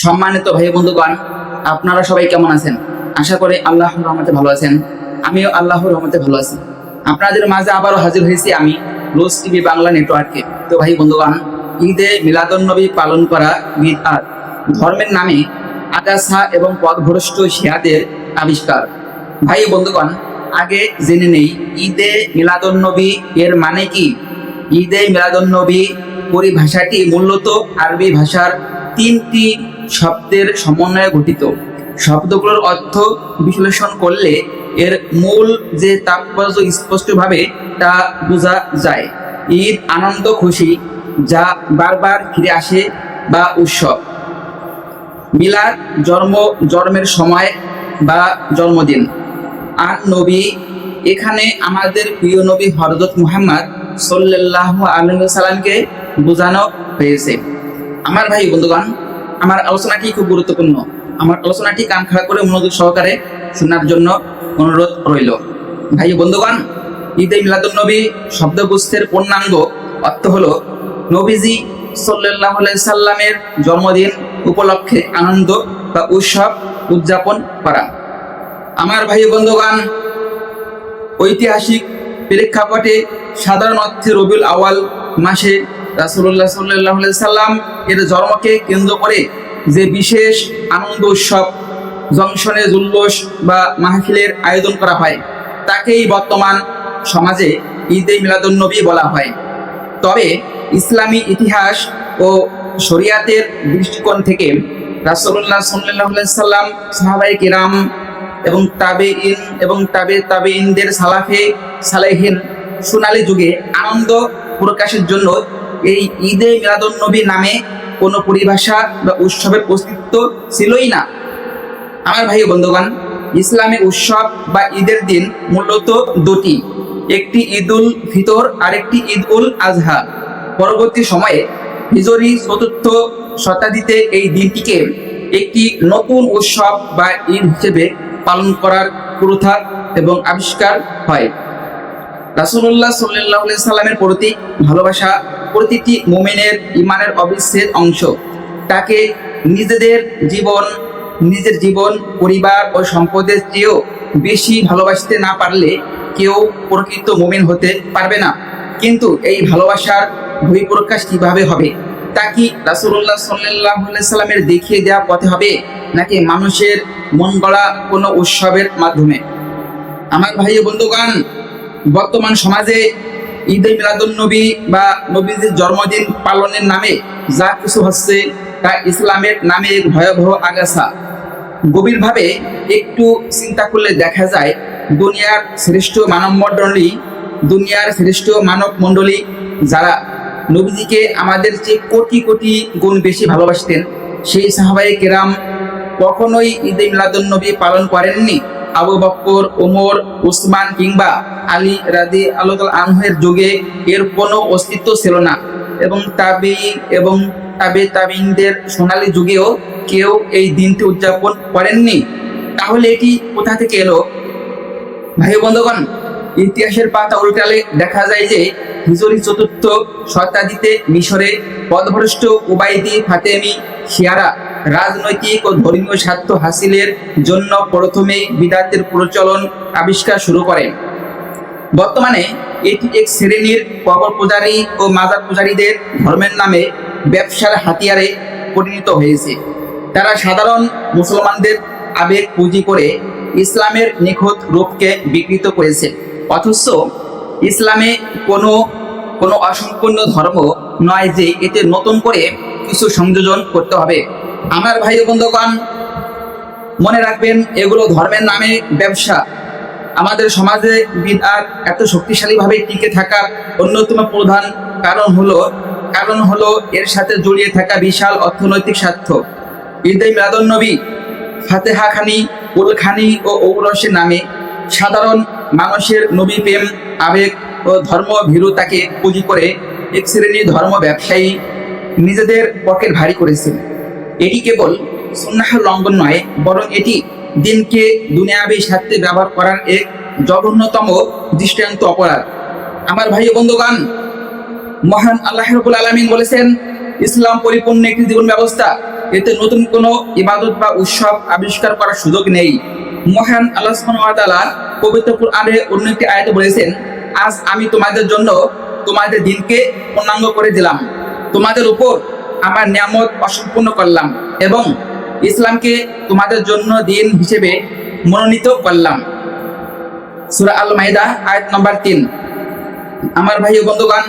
সম্মানিত ভাই বন্ধুগণ, আপনারা সবাই কেমন আছেন? আশা করি আল্লাহর রহমতে ভালো আছেন। আমিও আল্লাহর রহমতে ভালো আছি। আপনাদের মাঝে আবারও হাজির হয়েছি আমি রোজ টিভি বাংলা নেটওয়ার্কে। তো ভাই বন্ধুগণ, ঈদে মিলাদুন্নবী পালন করা বিদআত, ধর্মের নামে আগাছা এবং পথভ্রষ্ট শিয়াদের আবিষ্কার। ভাই বন্ধুগণ, আগে জেনে নেই ঈদে মিলাদুন্নবী এর মানে কি। ঈদে মিলাদুন্নবী পরিভাষাটি মূলত আরবি ভাষার 3টি শব্দের সমন্বয়ে গঠিত। শব্দগুলোর অর্থ বিশ্লেষণ করলে এর মূল যে তাৎপর্য স্পষ্টভাবে তা বোঝা যায়। ঈদ আনন্দ খুশি যা বারবার ফিরে আসে বা উৎসব। মিলাদ জন্মের সময় বা জন্মদিন। আর নবী, এখানে আমাদের প্রিয় নবী হযরত মুহাম্মদ সাল্লাল্লাহু আলাইহি ওয়াসাল্লামকে বোঝানো হয়েছে। আমার ভাই বন্ধুগণ, আমার আলোচনাটি খুব গুরুত্বপূর্ণ। আমার আলোচনাটি কান খাড়া করে মনোযোগ সহকারে শোনার জন্য অনুরোধ রইল। ভাই বন্ধুগণ, ঈদে মিলাদুন্নবী শব্দগুচ্ছের পূর্ণাঙ্গ অর্থ হলো নবীজি সাল্লাল্লাহু আলাইহি সাল্লামের জন্মদিন উপলক্ষে আনন্দ বা উৎসব উদযাপন করা। আমার ভাই বন্ধুগণ, ঐতিহাসিক প্রেক্ষাপটে সাধারণ অর্থে রবিউল আউয়াল মাসে রাসূলুল্লাহ সাল্লাল্লাহু আলাইহি সাল্লাম এর জন্মকে কেন্দ্র করে যে বিশেষ আনন্দ উৎসব, জংশনে জুলুস বা মাহফিলের আয়োজন করা হয় তাকেই বর্তমান সমাজে ঈদে মিলাদুন্নবী বলা হয়। তবে ইসলামী ইতিহাস ও শরিয়াতের দৃষ্টিকোণ থেকে রাসূলুল্লাহ সাল্লাল্লাহু আলাইহি সাল্লাম, সাহাবায়ে কিরাম এবং তাবেঈন এবং তাবেঈনদের সালাফে সালেহিন সোনালী যুগে আনন্দ প্রকাশের জন্য এই ঈদে মিলাদুন্নবী নামে কোনো পরিভাষা বা উৎসবের অস্তিত্ব ছিলই না। আমার ভাই বন্ধুগণ, ইসলামী উৎসব বা ঈদের দিন মূলত দুটি, একটি ঈদুল ফিতর আর একটি ঈদ উল আজহা। পরবর্তী সময়ে হিজরি 4র্থ শতাব্দীতে এই দিনটিকে একটি নতুন উৎসব বা ঈদ হিসেবে পালন করার প্রথা এবং আবিষ্কার হয়। রাসূলুল্লাহ সাল্লাল্লাহু আলাইহি সাল্লামের প্রতি ভালোবাসা প্রতিটি মুমিনের ঈমানের অবিচ্ছেদ্য অংশ। তাকে নিজের জীবন, পরিবার ও সম্পদের চেয়েও বেশি ভালোবাসতে না পারলে কেউ প্রকৃত মুমিন হতে পারবে না। কিন্তু এই ভালোবাসার বহিঃপ্রকাশ কিভাবে হবে? তা কি রাসূলুল্লাহ সাল্লাল্লাহু আলাইহি সাল্লামের দেখিয়ে দেওয়া পথে হবে, নাকি মানুষের মন গড়া কোনো উৎসবের মাধ্যমে? আমার ভাই বন্ধুগণ, বর্তমান সমাজে ঈদে মিলাদুন্নবী বা নবীজির জন্মদিন পালনের নামে যা কিছু হচ্ছে তা ইসলামের নামে এক ভয়াবহ আগাছা। গভীরভাবে একটু চিন্তা করলে দেখা যায় দুনিয়ার শ্রেষ্ঠ মানব মণ্ডলী যারা নবীজিকে আমাদের চেয়ে কোটি কোটি গুণ বেশি ভালোবাসতেন, সেই সাহাবায়ে কেরাম কখনোই ঈদে মিলাদুন্নবী পালন করেননি। আবু বকর, ওমর, উসমান কিংবা আলী রাদিয়াল্লাহু আনহুর যুগে এর কোনো অস্তিত্ব ছিল না, এবং তাবেঈনদের সোনালী যুগেও কেউ এই দিনটি উদযাপন করেননি। তাহলে এটি কোথা থেকে এলো? ভাই বন্ধুগণ, ইতিহাসের পাতা উল্টালে দেখা যায় যে হিজরি 4র্থ শতাব্দীতে মিশরে পথভ্রষ্ট উবাইদি ফাতেমি শিয়ারা রাজনৈতিক ও ধর্মীয় স্বার্থ হাসিলের জন্য প্রথমেই বিদআতের প্রচলন আবিষ্কার শুরু করে। বর্তমানে এটি এক শ্রেণীর কবর পূজারী ও মাজার পূজারীদের ধর্মের নামে ব্যবসার হাতিয়ারে পরিণত হয়েছে। তারা সাধারণ মুসলমানদের আবেগ পুঁজি করে ইসলামের নিখুঁত রূপকে বিকৃত করেছে। অথচ ইসলামে কোনো অসম্পূর্ণ ধর্ম নয় যে এতে নতুন করে কিছু সংযোজন করতে হবে। আমার ভাই বন্ধুগণ, মনে রাখবেন, এগুলো ধর্মের নামে ব্যবসা। আমাদের সমাজে বিদআত এত শক্তিশালীভাবে টিকে থাকার অন্যতম প্রধান কারণ হলো এর সাথে জড়িয়ে থাকা বিশাল অর্থনৈতিক স্বার্থ। ঈদে মিলাদুন্নবী, ফাতেহাখানি, কুলখানি ও ঔরসের নামে সাধারণ মানুষের নবী প্রেম, আবেগ ও ধর্মভীরুতাকে পুঁজি করে এক শ্রেণীর ধর্ম ব্যবসায়ী নিজেদের পকেট ভারী করেছে। এটি কেবল সুন্নাহ লঙ্ঘন নয়, বরং এটি দিনকে দুনিয়াবী স্বার্থে ব্যবহার করার এক জঘন্যতম দৃষ্টান্ত অপরাধ। আমার ভাই বন্ধুগণ, মহান আল্লাহ রাব্বুল আলামিন বলেছেন, ইসলাম পরিপূর্ণ একটি জীবন ব্যবস্থা, এতে নতুন কোনো ইবাদত বা উৎসব আবিষ্কার করার সুযোগ নেই। মহান আল্লাহ সুবহানাহু ওয়া তাআলা পবিত্র কুরআনে অন্য একটি আয়াতে বলেছেন, আজ আমি তোমাদের জন্য তোমাদের দিনকে পূর্ণাঙ্গ করে দিলাম, তোমাদের উপর আমার নিয়ামত অসম্পূর্ণ করলাম এবং ইসলামকে তোমাদের জন্য দিন হিসেবে মনোনীত করলাম। সূরা আল মাইদা আয়াত নম্বর 3। আমার ভাই ও বন্ধুগণ,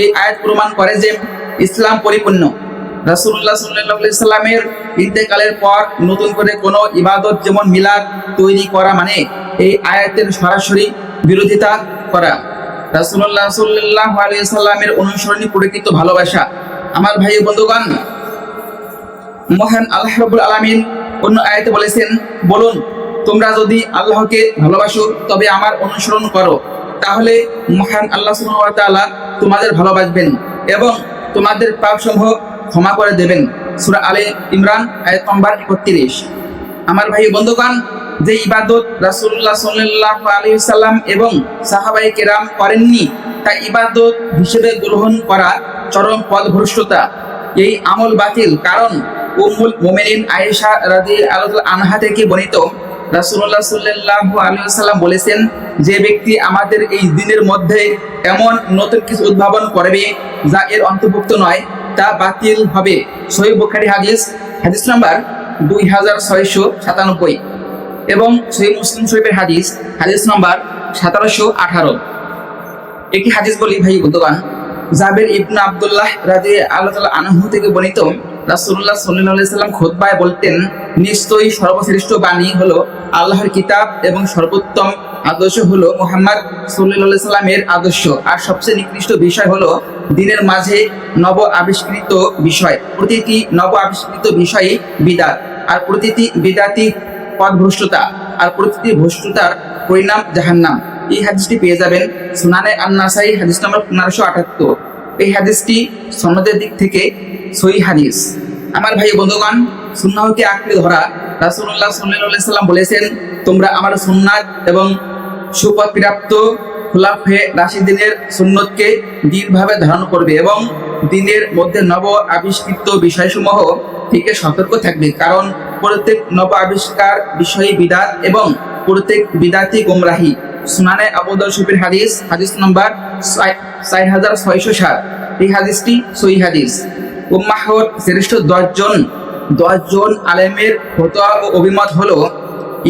এই আয়াত প্রমাণ করে যে ইসলাম পরিপূর্ণ। রাসূলুল্লাহ সাল্লাল্লাহু আলাইহি সাল্লামের ইন্তেকালের পর নতুন করে কোনো ইবাদত যেমন মিলাদ তৈরি করা মানে এই আয়াতের সরাসরি বিরোধিতা করা। রাসূলুল্লাহ সাল্লাল্লাহু আলাইহি সাল্লামের অনুসরণী প্রকৃত ভালোবাসা। আমার ভাই ও বন্ধুগণ, মহান আল্লাহ রাব্বুল আলামিন অন্য আয়াতে বলেছেন, বলুন তোমরা যদি আল্লাহকে ভালোবাসো তবে আমার অনুসরণ করো, তাহলে মহান আল্লাহ সুবহানাহু ওয়া তাআলা তোমাদের ভালোবাসবেন এবং তোমাদের পাপসমূহ ক্ষমা করে দেবেন। সূরা আলে ইমরান আয়াত নম্বর 31। আমার ভাই বন্ধুগণ, যে ইবাদত রাসূলুল্লাহ সাল্লাল্লাহু আলাইহি সাল্লাম এবং সাহাবায়ে কেরাম করেননি তা ইবাদত হিসেবে গ্রহণ করা চরম পথভ্রষ্টতা। এই আমল বাতিল, কারণ উম্মুল মুমিনিন আয়েশা রাদিয়াল্লাহু আনহা থেকে বর্ণিত, রাসূলুল্লাহ সাল্লাল্লাহু আলাইহি ওয়াসাল্লাম বলেছেন, যে ব্যক্তি আমাদের এই দিনের মধ্যে এমন নতুন কিছু উদ্ভাবন করবে যা এর অন্তর্ভুক্ত নয় তা বাতিল হবে। সহিহ বুখারী হাদিস, হাদিস নাম্বার 2697 এবং সহিহ মুসলিম শরীফের হাদিস, হাদিস নাম্বার 1718। একটি হাদিস বলি ভাই বন্ধুগণ, জাবের ইবনে আব্দুল্লাহ রাদিয়াল্লাহু আনহু থেকে বর্ণিত, রাসূলুল্লাহ সাল্লাল্লাহু আলাইহি সাল্লাম খুতবায় বলতেন, নিশ্চয়ই সর্বশ্রেষ্ঠ বাণী হলো আল্লাহর কিতাব এবং সর্বোত্তম আদর্শ হলো মুহাম্মদ সাল্লাল্লাহু আলাইহি সাল্লামের আদর্শ, আর সবচেয়ে নিকৃষ্ট বিষয় হলো দিনের মাঝে নব আবিষ্কৃত বিষয়। প্রতিটি নব আবিষ্কৃত বিষয়ে বিদআত, আর প্রতিটি বিদআতি পথভ্রষ্টতা, আর প্রতিটি ভ্রষ্টতার পরিণাম জাহান্নাম। এই হাদিসটি পেয়ে যাবেন সুনানে আন-নাসাই হাদিস নম্বর 1578। এই হাদিসটি সনদের দিক থেকে সহিহ হাদিস। আমার ভাই বন্ধুগণ, সুন্নাহকে আঁকড়ে ধরা। রাসূলুল্লাহ সাল্লাল্লাহু আলাইহি সাল্লাম বলেছেন, তোমরা আমার সুন্নাত এবং সুপথপ্রাপ্ত খুলাফায়ে রাশিদিনের সুন্নতকে দৃঢ়ভাবে ধারণ করবে এবং দিনের মধ্যে নব আবিষ্কৃত বিষয়সমূহ থেকে সতর্ক থাকবে, কারণ প্রত্যেক নব আবিষ্কার বিষয়ে বিদআত এবং প্রত্যেক বিদআতি গোমরাহি। সুনানে আবু দাউদ শরীফের হাদিস, হাদিস নম্বর 4607। এই হাদিসটি সহিহ হাদিস। উম্মাহর শ্রেষ্ঠ 10 জন আলেমের ফতোয়া ও অভিমত হলো,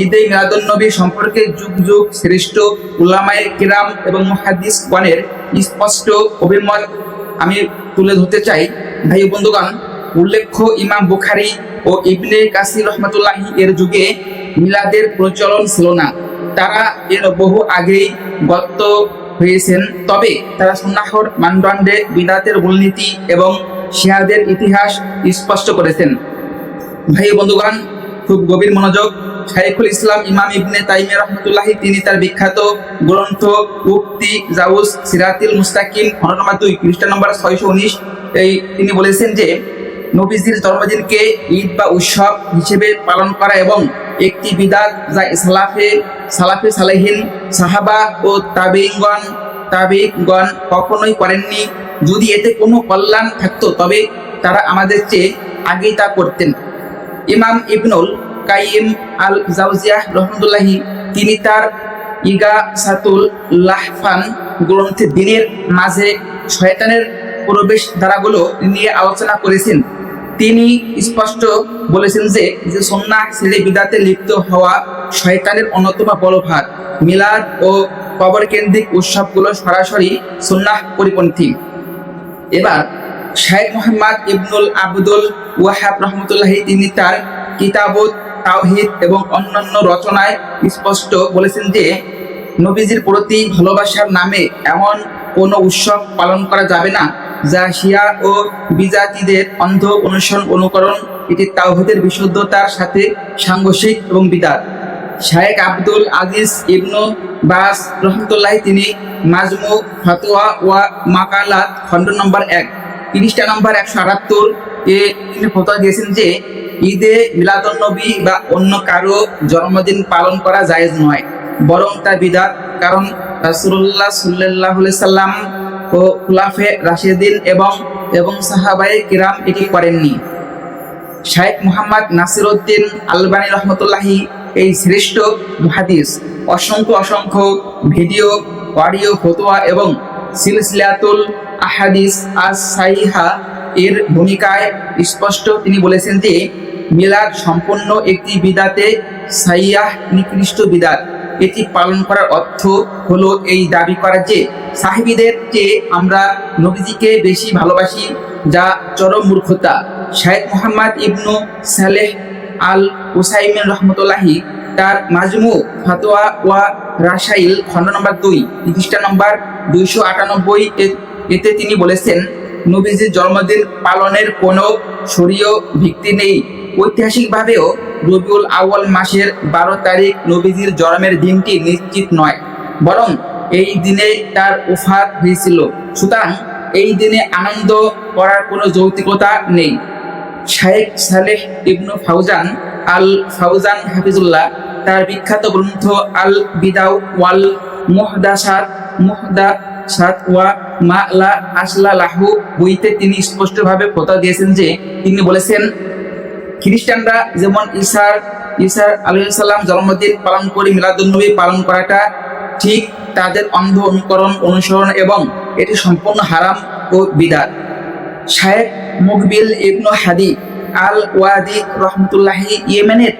ঈদে মিলাদুন্নবী সম্পর্কে যুগ যুগ শ্রেষ্ঠ উলামায়ে কিরাম এবং মুহাদ্দিসগণের স্পষ্ট অভিমত আমি তুলে ধরতে চাই। ভাই বন্ধুগণ, উল্লেখ্য ইমাম বুখারী ও ইবনে কাসির রহমাতুল্লাহি এর যুগে মিলাদের প্রচলন ছিল না, তারা এর বহু আগেই গত হয়েছেন। তবে তারা সুন্নাহর মানদণ্ডে বিদআতের মূলনীতি এবং শিয়াদের ইতিহাস স্পষ্ট করেছেন। ভাই বন্ধুগণ, খুব গভীর মনোযোগ। শাইখুল ইসলাম ইমাম ইবনে তাইমিয়া রাহমাতুল্লাহি তিনি তার বিখ্যাত গ্রন্থ উক্তি জাউজ সিরাতিল মুস্তাকিম খণ্ড নম্বর 2 পৃষ্ঠা নম্বর 619 তিনি বলেছেন যে নবীজির জন্মদিনকে ঈদ বা উৎসব হিসেবে পালন করা এবং একটি বিদআত যা সালাফে সালেহিন সাহাবা ও তাবেঈগণ কখনোই করেননি। যদি এতে কোনো কল্যাণ থাকতো তবে তারা আমাদের চেয়ে আগেই তা করতেন। ইমাম ইবনুল কাইয়িম আল জাওজিয়াহ রহমাতুল্লাহি তিনি তার ইগাসাতুল লাহফান গ্রন্থে দিনের মাঝে শয়তানের প্রবেশ ধারাগুলো নিয়ে আলোচনা করেছেন। তিনি স্পষ্ট বলেছেন যে সুন্নাহ ছেড়ে বিদআতে লিপ্ত হওয়া শয়তানের অন্যতম বড় ফাঁদ। মিলাদ ও কবর কেন্দ্রিক উৎসবগুলো সরাসরি সুন্নাহ পরিপন্থী। এবার শাইখ মুহাম্মদ ইবনুল আবদুল ওয়াহাব রহমতুল্লাহি তিনি তার কিতাবুত তাওহীদ এবং অন্যান্য রচনায় স্পষ্ট বলেছেন যে নবীজির প্রতি ভালোবাসার নামে এমন কোনো উৎসব পালন করা যাবে না যা শিয়া ও বিজাতিদের অন্ধ অনুকরণ। এটি তাওহীদের বিশুদ্ধতার সাথে সাংঘর্ষিক এবং বিদআত। শাইখ আব্দুল আজিজ ইবনু বাস রহমতুল্লাহি তিনি মাজমু ফাতোয়া ওয়া মাকালাত খণ্ড নম্বর 1 পৃষ্ঠা নম্বর 178 তিনি ফতোয়া দিয়েছেন যে ঈদে মিলাদুন্নবী বা অন্য কারো জন্মদিন পালন করা জায়েজ নয়, বরং তা বিদআত। কারণ রাসূলুল্লাহ সাল্লাল্লাহু আলাইহি সাল্লাম ও খুলাফে রাশিদিন এবং সাহাবায়ে কিরাম এটি করেননি। শাইখ মুহাম্মদ নাসিরউদ্দিন আলবানী রহমতুল্লাহি এই শ্রেষ্ঠ মুহাদ্দিস অসংখ্য ভিডিও, অডিও, ফতোয়া এবং সিলসিলাতুল আহাদিস আস সাহিহা এর ভূমিকায় স্পষ্ট তিনি বলেছেন যে মিলাদ সম্পূর্ণ একটি বিদাতে সাইয়াহ, নিকৃষ্ট বিদাত। এটি পালন করার অর্থ হলো এই দাবি করা যে সাহাবীদের চেয়ে আমরা নবীজিকে বেশি ভালোবাসি, যা চরম মূর্খতা। শাইখ মুহাম্মদ ইবনু সালেহ আল উসাইমিন রহমতুল্লাহি তার মাজমু ফাতোয়া ওয়া রাসাইল খণ্ড নম্বর 2 পৃষ্ঠা নম্বর 298 এতে তিনি বলেছেন, নবীজির জন্মদিন পালনের কোনো শরীয় ভিত্তি নেই। ঐতিহাসিকভাবেও রবিউল আউয়াল মাসের 12 তারিখ নবীজির জন্মের দিনটি নিশ্চিত নয়, বরং এই দিনে তার ওফাত হয়েছিল। সুতরাং এই দিনে আনন্দ করার কোনো যৌক্তিকতা নেই। শাইখ সালেহ ইবনু ফাউজান আল ফাউজান হাফিজুল্লাহ তার বিখ্যাত গ্রন্থ আল বিদাউ ওয়াল মুহদাসাত ওয়া মা লা আসলা লাহু বইতে তিনি স্পষ্টভাবে কথা দিয়েছেন যে তিনি বলেছেন, খ্রিস্টানরা যেমন ঈসা আলাইহিস সালাম জন্মদিন পালন করে মিলাদুন্নবী পালন করাটা ঠিক তাদের অন্ধ অনুসরণ এবং এটি সম্পূর্ণ হারাম ও বিদআত। শাইখ মুকবিল ইবনু হাদি আল ওয়াদি রহমতুল্লাহি ইয়েমেনের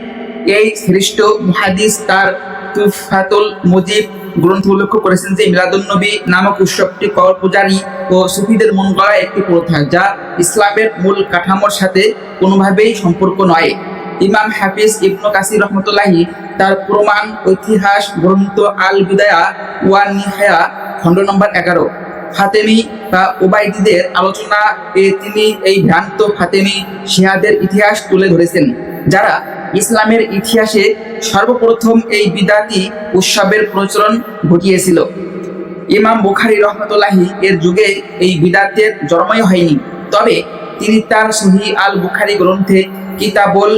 এই শ্রেষ্ঠ মুহাদ্দিস তার তুফাতুল মুজিব গ্রন্থ উল্লেখ করেছেন যে মিলাদুন্নবী নামক উৎসবটি কবর পূজারী ও সুফিদের মন গড়া একটি প্রথা, যা ইসলামের মূল কাঠামোর সাথে কোনোভাবেই সম্পর্ক নয়। ইমাম হাফিজ ইবনু কাসির রহমতুল্লাহি তার প্রমাণ ঐতিহাস গ্রন্থ আল বিদায়া ওয়া নিহায়া খণ্ড নম্বর 11 ফাতেমি বা ওবাইদীদের আলোচনা তিনি এই ভ্রান্ত ফাতেমি শিয়াদের ইতিহাস তুলে ধরেছেন, যারা ইসলামের ইতিহাসে সর্বপ্রথম এই বিদাতি উৎসবের প্রচলন ঘটিয়েছিল। ইমাম বুখারী রহমতুল্লাহি এর যুগে এই বিদাতের জন্মই হয়নি, তবে তিনি তার সহিহ আল বুখারী গ্রন্থে কিতাবুল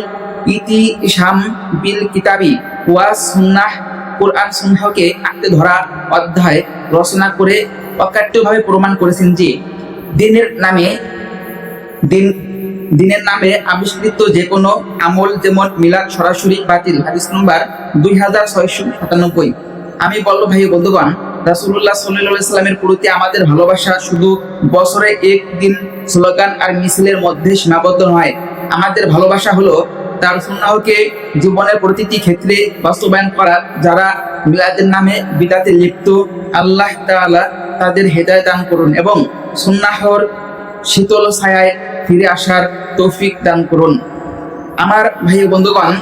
ইতিশাম বিল কিতাবি ওয়া সুন্নাহ কুরআন সুন্নাহকে আঁকড়ে ধরা অধ্যায় রচনা করে অকাট্যভাবে প্রমাণ করেছেন যে দিনের নামে আবিষ্কৃত যে কোনো আমল যেমন মিলাদ সরাসরি বাতিল। হাদিস নম্বর 2697। আমি বলবো ভাই বন্ধুগণ, রাসূলুল্লাহ সাল্লাল্লাহু আলাইহি সাল্লামের প্রতি আমাদের ভালোবাসা শুধু বছরে একদিন স্লোগান আর মিছিলের মধ্যে সীমাবদ্ধ নয়। আমাদের ভালোবাসা হলো তার সুন্নাহকে জীবনের প্রতিটি ক্ষেত্রে বাস্তবায়ন করা। যারা মিলাদের নামে বিদআতে লিপ্ত, আল্লাহ তাআলা তাদের হেদায়েত দান করুন এবং সুন্নাহর শীতল ছায়ায় ফিরে আসার তৌফিক দান করুন। আমার ভাই বন্ধুগণ,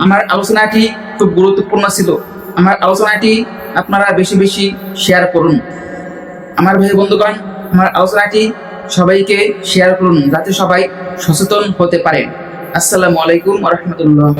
আমার আলোচনাটি খুব গুরুত্বপূর্ণ ছিল। আমার আলোচনাটি আপনারা বেশি বেশি শেয়ার করুন। আমার ভাই বন্ধুগণ, আমার আলোচনাটি সবাইকে শেয়ার করুন যাতে সবাই সচেতন হতে পারে। আসসালামু আলাইকুম ওয়া রাহমাতুল্লাহ।